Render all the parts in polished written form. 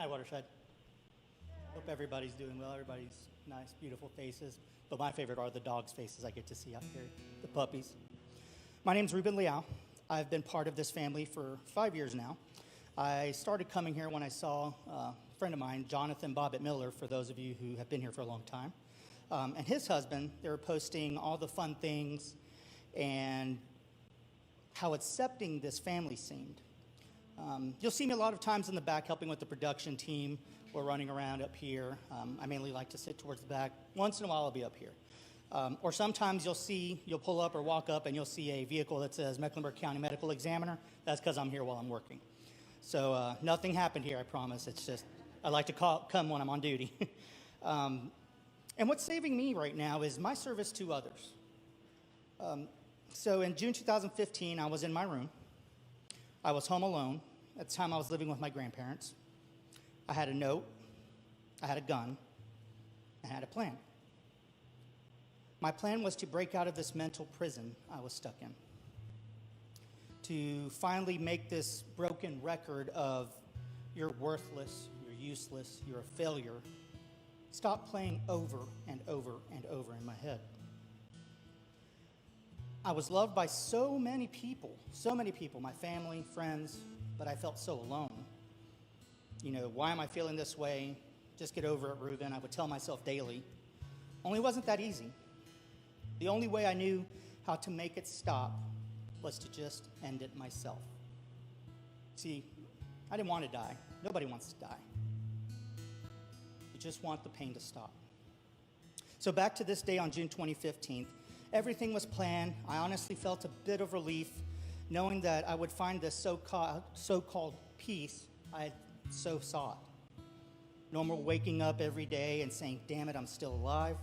Hi, Watershed. Hope everybody's doing well. Everybody's nice, beautiful faces. But my favorite are the dogs' faces I get to see out here, the puppies. My name's Ruben Leal. I've been part of this family for 5 years now. I started coming here when I saw a friend of mine, Jonathan Bobbitt Miller, for those of you who have been here for a long time, and his husband. They were posting all the fun things and how accepting this family seemed. You'll see me a lot of times in the back helping with the production team or running around up here. I mainly like to sit towards the back. Once in a while I'll be up here. Or sometimes you'll pull up or walk up and you'll see a vehicle that says Mecklenburg County Medical Examiner. That's because I'm here while I'm working. So nothing happened here, I promise. It's just I like to come when I'm on duty. And what's saving me right now is my service to others. So in June 2015, I was in my room. I was home alone. At the time, I was living with my grandparents. I had a note, I had a gun, I had a plan. My plan was to break out of this mental prison I was stuck in, to finally make this broken record of you're worthless, you're useless, you're a failure, stop playing over and over and over in my head. I was loved by so many people, my family, friends, but I felt so alone. You know, why am I feeling this way? Just get over it, Ruben. I would tell myself daily. Only it wasn't that easy. The only way I knew how to make it stop was to just end it myself. See, I didn't want to die. Nobody wants to die. You just want the pain to stop. So back to this day on June 2015, everything was planned. I honestly felt a bit of relief knowing that I would find this so-called peace I had so sought. No more waking up every day and saying, damn it, I'm still alive.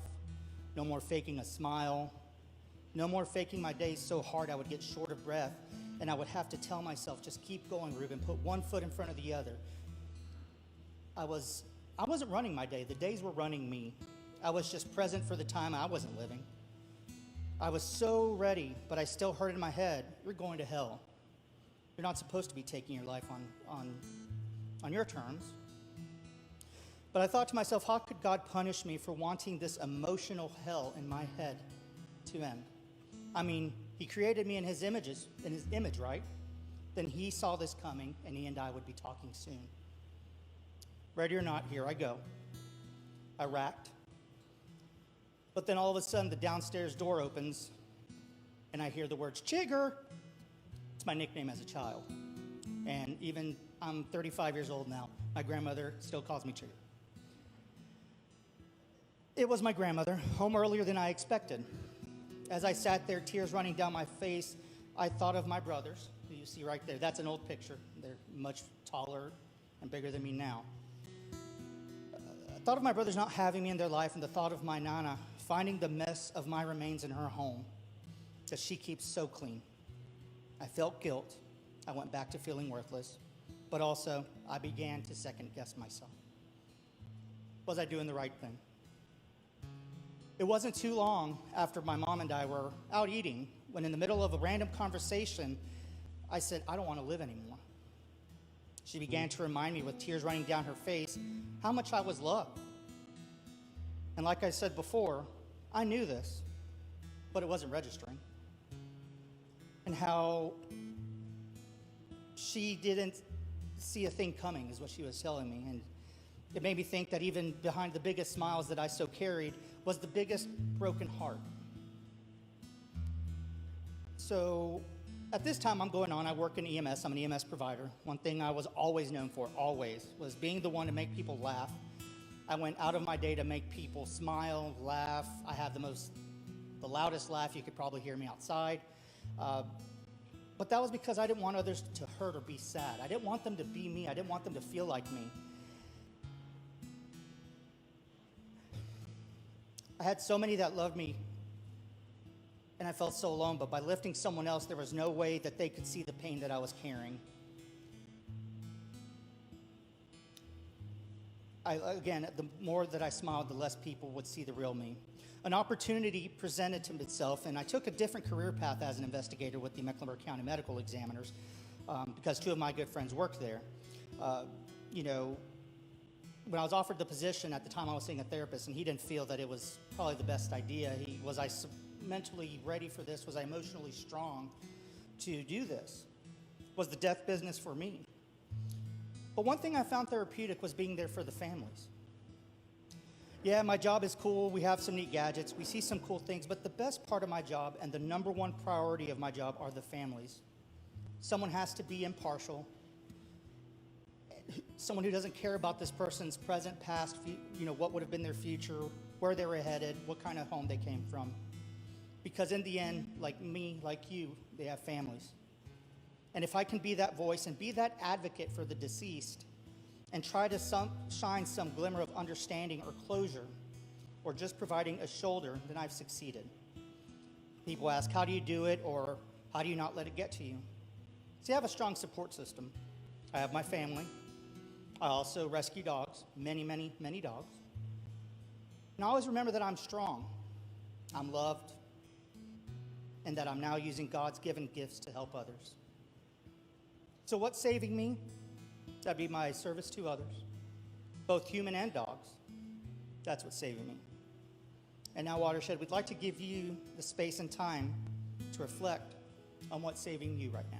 No more faking a smile. No more faking my days so hard I would get short of breath and I would have to tell myself, just keep going, Ruben, put one foot in front of the other. I wasn't running my day. The days were running me. I was just present for the time I wasn't living. I was so ready, but I still heard in my head, you're going to hell. You're not supposed to be taking your life on your terms. But I thought to myself, how could God punish me for wanting this emotional hell in my head to end? I mean, he created me in his image, right? Then he saw this coming, and he and I would be talking soon. Ready or not, here I go. I racked. But then all of a sudden, the downstairs door opens, and I hear the words, Chigger. It's my nickname as a child. And even I'm 35 years old now. My grandmother still calls me Chigger. It was my grandmother, home earlier than I expected. As I sat there, tears running down my face, I thought of my brothers, who you see right there. That's an old picture. They're much taller and bigger than me now. I thought of my brothers not having me in their life, and the thought of my Nana finding the mess of my remains in her home that she keeps so clean. I felt guilt. I went back to feeling worthless, but also I began to second guess myself. Was I doing the right thing? It wasn't too long after my mom and I were out eating when in the middle of a random conversation, I said, I don't want to live anymore. She began to remind me with tears running down her face how much I was loved. And like I said before, I knew this, but it wasn't registering. And how she didn't see a thing coming is what she was telling me. And it made me think that even behind the biggest smiles that I so carried was the biggest broken heart. So at this time I'm going on, I work in EMS, I'm an EMS provider. One thing I was always known for, always, was being the one to make people laugh. I went out of my day to make people smile, laugh. I have the loudest laugh. You could probably hear me outside. But that was because I didn't want others to hurt or be sad. I didn't want them to be me. I didn't want them to feel like me. I had so many that loved me, and I felt so alone, but by lifting someone else, there was no way that they could see the pain that I was carrying. Again, the more that I smiled, the less people would see the real me. An opportunity presented to itself, and I took a different career path as an investigator with the Mecklenburg County Medical Examiners because two of my good friends worked there. when I was offered the position at the time, I was seeing a therapist, and he didn't feel that it was probably the best idea. Was I mentally ready for this? Was I emotionally strong to do this? Was the death business for me? But one thing I found therapeutic was being there for the families. Yeah, my job is cool. We have some neat gadgets. We see some cool things. But the best part of my job and the number one priority of my job are the families. Someone has to be impartial. Someone who doesn't care about this person's present, past, what would have been their future, where they were headed, what kind of home they came from. Because in the end, like me, like you, they have families. And if I can be that voice and be that advocate for the deceased and try to shine some glimmer of understanding or closure, or just providing a shoulder, then I've succeeded. People ask, how do you do it, or how do you not let it get to you? See, I have a strong support system. I have my family. I also rescue dogs, many, many, many dogs. And I always remember that I'm strong, I'm loved, and that I'm now using God's given gifts to help others. So what's saving me? That'd be my service to others, both human and dogs. That's what's saving me. And now, Watershed, we'd like to give you the space and time to reflect on what's saving you right now.